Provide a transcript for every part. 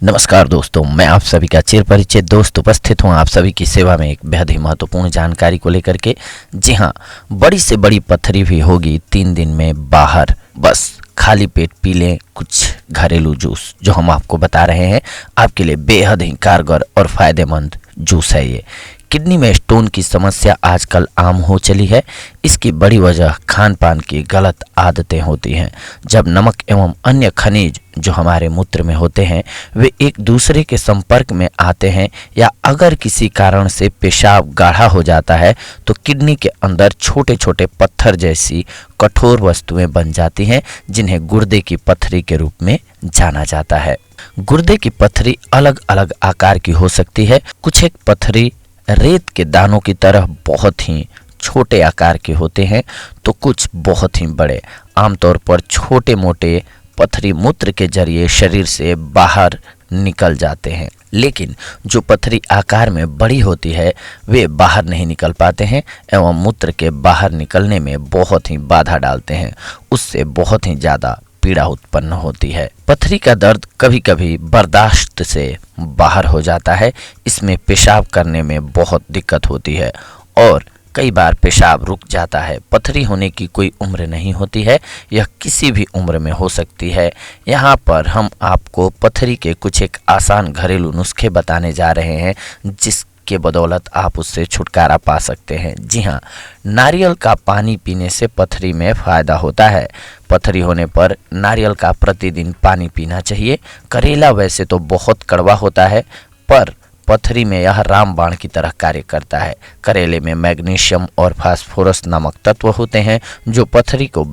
नमस्कार दोस्तों, मैं आप सभी का चिर परिचित दोस्त उपस्थित हूं आप सभी की सेवा में एक बेहद ही महत्वपूर्ण जानकारी को लेकर के। जी हां, बड़ी से बड़ी पत्थरी भी होगी 3 दिन में बाहर। बस खाली पेट पी लें कुछ घरेलू जूस, जो हम आपको बता रहे हैं। आपके लिए बेहद ही कारगर और फायदेमंद जूस है ये। किडनी में स्टोन की समस्या आजकल आम हो चली है। इसकी बड़ी वजह खान पान की गलत आदतें होती हैं। जब नमक एवं अन्य खनिज जो हमारे मूत्र में होते हैं वे एक दूसरे के संपर्क में आते हैं, या अगर किसी कारण से पेशाब गाढ़ा हो जाता है तो किडनी के अंदर छोटे छोटे पत्थर जैसी कठोर वस्तुएं बन जाती हैं, जिन्हें गुर्दे की पत्थरी के रूप में जाना जाता है। गुर्दे की पत्थरी अलग अलग आकार की हो सकती है। कुछ एक पत्थरी रेत के दानों की तरह बहुत ही छोटे आकार के होते हैं, तो कुछ बहुत ही बड़े। आमतौर पर छोटे मोटे पत्थरी मूत्र के जरिए शरीर से बाहर निकल जाते हैं, लेकिन जो पत्थरी आकार में बड़ी होती है वे बाहर नहीं निकल पाते हैं एवं मूत्र के बाहर निकलने में बहुत ही बाधा डालते हैं। उससे बहुत ही ज़्यादा पीड़ा उत्पन्न होती है। पथरी का दर्द कभी कभी बर्दाश्त से बाहर हो जाता है। इसमें पेशाब करने में बहुत दिक्कत होती है और कई बार पेशाब रुक जाता है। पथरी होने की कोई उम्र नहीं होती है, यह किसी भी उम्र में हो सकती है। यहाँ पर हम आपको पथरी के कुछ एक आसान घरेलू नुस्खे बताने जा रहे हैं, जिसके बदौलत आप उससे छुटकारा पा सकते हैं। जी हाँ, नारियल का पानी पीने से पथरी में फ़ायदा होता है। पथरी होने पर नारियल का प्रतिदिन पानी पीना चाहिए। करेला वैसे तो बहुत कड़वा होता है, पर पथरी में यह रामबाण की तरह कार्य करता है। करेले में मैग्नीशियम और फास्फोरस नामक तत्व होते हैं, जो पथरी को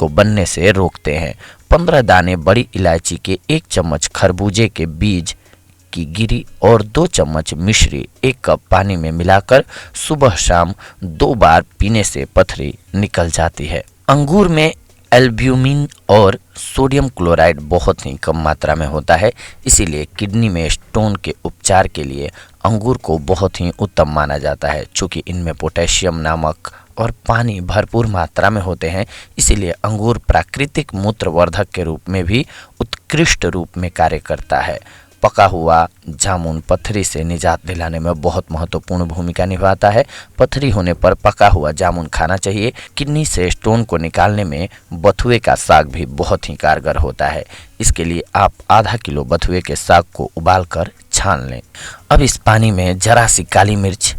बनने से रोकते हैं। 15 दाने बड़ी इलायची के, 1 चम्मच खरबूजे के बीज की गिरी और 2 चम्मच मिश्री 1 कप पानी में मिलाकर सुबह शाम 2 बार पीने से पथरी निकल जाती है। अंगूर में एल्ब्यूमिन और सोडियम क्लोराइड बहुत ही कम मात्रा में होता है, इसीलिए किडनी में स्टोन के उपचार के लिए अंगूर को बहुत ही उत्तम माना जाता है। चूँकि इनमें पोटेशियम, नमक और पानी भरपूर मात्रा में होते हैं, इसीलिए अंगूर प्राकृतिक मूत्रवर्धक के रूप में भी उत्कृष्ट रूप में कार्य करता है। पका हुआ जामुन पथरी से निजात दिलाने में बहुत महत्वपूर्ण भूमिका निभाता है। पथरी होने पर पका हुआ जामुन खाना चाहिए। किडनी से स्टोन को निकालने में बथुए का साग भी बहुत ही कारगर होता है। इसके लिए आप आधा किलो बथुए के साग को उबालकर छान लें। अब इस पानी में जरा सी काली मिर्च,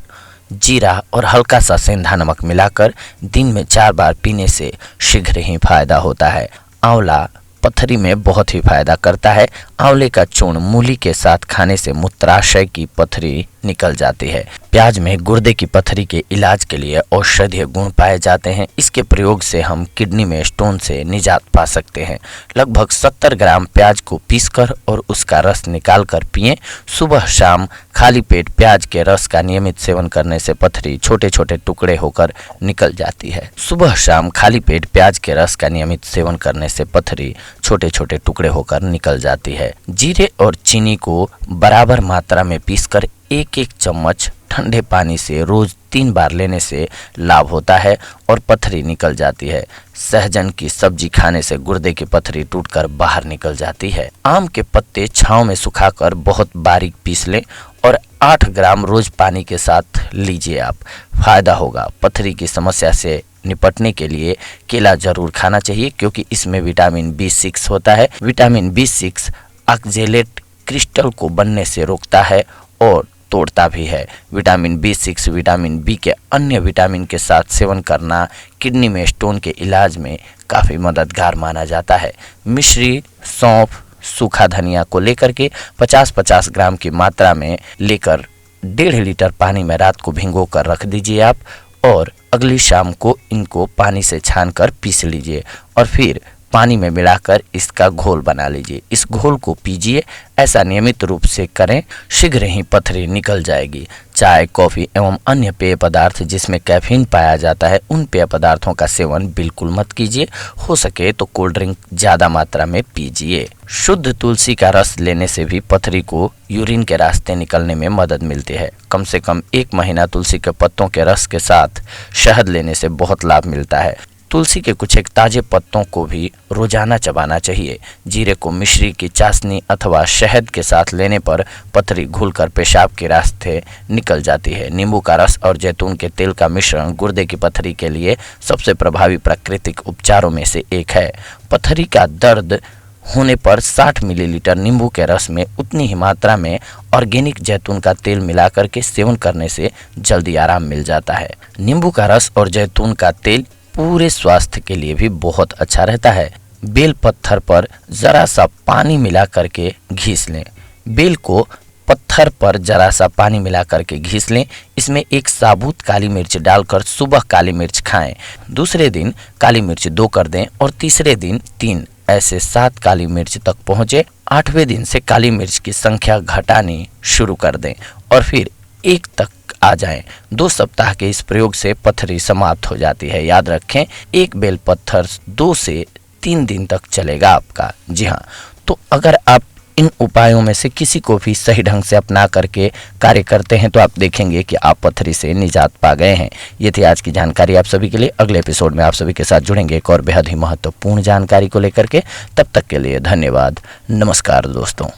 जीरा और हल्का सा सेंधा नमक मिलाकर दिन में 4 बार पीने से शीघ्र ही फायदा होता है। आंवला पथरी में बहुत ही फायदा करता है। आंवले का चूर्ण मूली के साथ खाने से मूत्राशय की पथरी निकल जाती है। प्याज में गुर्दे की पथरी के इलाज के लिए औषधीय गुण पाए जाते हैं। इसके प्रयोग से हम किडनी में स्टोन से निजात पा सकते हैं। लगभग 70 ग्राम प्याज को पीसकर और उसका रस निकालकर पिएं। सुबह शाम खाली पेट प्याज के रस का नियमित सेवन करने से पथरी छोटे छोटे टुकड़े होकर निकल जाती है। सुबह शाम खाली पेट प्याज के रस का नियमित सेवन करने से पथरी छोटे छोटे टुकड़े होकर निकल जाती है। जीरे और चीनी को बराबर मात्रा में पीसकर 1-1 चम्मच ठंडे पानी से रोज 3 बार लेने से लाभ होता है और पथरी निकल जाती है। सहजन की सब्जी खाने से गुर्दे की पथरी टूटकर बाहर निकल जाती है। आम के पत्ते छांव में सुखाकर बहुत बारीक पीस लें और 8 ग्राम रोज पानी के साथ लीजिए, आप फायदा होगा। पथरी की समस्या से निपटने के लिए केला जरूर खाना चाहिए, क्योंकि इसमें विटामिन B6 होता है। विटामिन B6 ऑक्जेलेट क्रिस्टल को बनने से रोकता है और तोड़ता भी है। विटामिन B6 विटामिन बी के अन्य विटामिन के साथ सेवन करना किडनी में स्टोन के इलाज में काफ़ी मददगार माना जाता है। मिश्री, सौंफ, सूखा धनिया को लेकर के 50-50 ग्राम की मात्रा में लेकर 1.5 लीटर पानी में रात को भिगो कर रख दीजिए आप, और अगली शाम को इनको पानी से छानकर पीस लीजिए और फिर पानी में मिलाकर इसका घोल बना लीजिए। इस घोल को पीजिए। ऐसा नियमित रूप से करें, शीघ्र ही पथरी निकल जाएगी। चाय, कॉफ़ी एवं अन्य पेय पदार्थ जिसमें कैफीन पाया जाता है, उन पेय पदार्थों का सेवन बिल्कुल मत कीजिए। हो सके तो कोल्ड ड्रिंक ज़्यादा मात्रा में पीजिए। शुद्ध तुलसी का रस लेने से भी पथरी को यूरिन के रास्ते निकलने में मदद मिलती है। कम से कम 1 महीना तुलसी के पत्तों के रस के साथ शहद लेने से बहुत लाभ मिलता है। तुलसी के कुछ एक ताजे पत्तों को भी रोजाना चबाना चाहिए। जीरे को मिश्री की चाशनी अथवा शहद के साथ लेने पर पथरी घुलकर पेशाब के रास्ते निकल जाती है। नींबू का रस और जैतून के तेल का मिश्रण गुर्दे की पथरी के लिए सबसे प्रभावी प्राकृतिक उपचारों में से एक है। पथरी का दर्द होने पर 60 मिलीलीटर नींबू के रस में उतनी ही मात्रा में ऑर्गेनिक जैतून का तेल मिलाकर के सेवन करने से जल्दी आराम मिल जाता है। नींबू का रस और जैतून का तेल पूरे स्वास्थ्य के लिए भी बहुत अच्छा रहता है। बेल पत्थर पर जरा सा पानी मिला करके घिस लें। बेल को पत्थर पर जरा सा पानी मिला करके घिस लें। इसमें एक साबुत काली मिर्च डालकर सुबह काली मिर्च खाएं। दूसरे दिन काली मिर्च 2 कर दें और तीसरे दिन 3, ऐसे 7 काली मिर्च तक पहुँचे। 8वें दिन से काली मिर्च की संख्या घटानी शुरू कर दें और फिर 1 तक आ जाएं। 2 सप्ताह के इस प्रयोग से पथरी समाप्त हो जाती है। याद रखें, एक बेल पत्थर 2 से 3 दिन तक चलेगा आपका। जी हाँ, तो अगर आप इन उपायों में से किसी को भी सही ढंग से अपना करके कार्य करते हैं तो आप देखेंगे कि आप पथरी से निजात पा गए हैं। ये थी आज की जानकारी आप सभी के लिए। अगले एपिसोड में आप सभी के साथ जुड़ेंगे एक और बेहद ही महत्वपूर्ण जानकारी को लेकर के। तब तक के लिए धन्यवाद। नमस्कार दोस्तों।